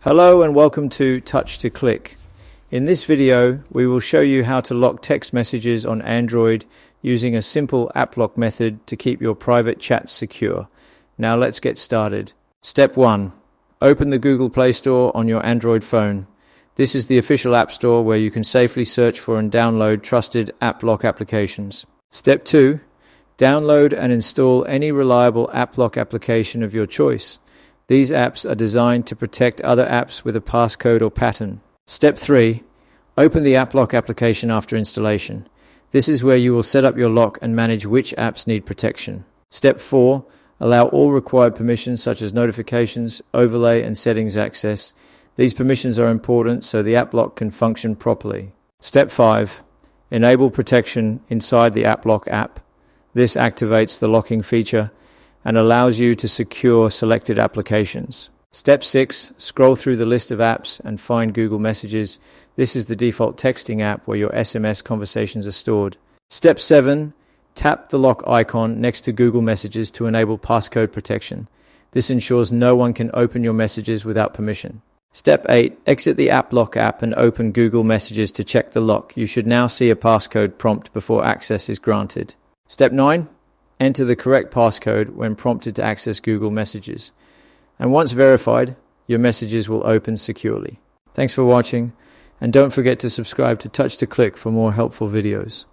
Hello and welcome to Touch to Click. In this video, we will show you how to lock text messages on Android using a simple app lock method to keep your private chats secure. Now let's get started. Step 1. Open the Google Play Store on your Android phone. This is the official app store where you can safely search for and download trusted app lock applications. Step 2. Download and install any reliable app lock application of your choice. These apps are designed to protect other apps with a passcode or pattern. Step 3. Open the app lock application after installation. This is where you will set up your lock and manage which apps need protection. Step 4. Allow all required permissions such as notifications, overlay and settings access. These permissions are important so the app lock can function properly. Step 5. Enable protection inside the app lock app. This activates the locking feature and allows you to secure selected applications. Step 6. Scroll through the list of apps and find Google Messages. This is the default texting app where your SMS conversations are stored. Step 7. Tap the lock icon next to Google Messages to enable passcode protection. This ensures no one can open your messages without permission. Step 8. Exit the app lock app and open Google Messages to check the lock. You should now see a passcode prompt before access is granted. Step 9. Enter the correct passcode when prompted to access Google Messages. And once verified, your messages will open securely. Thanks for watching, and don't forget to subscribe to Touch to Click for more helpful videos.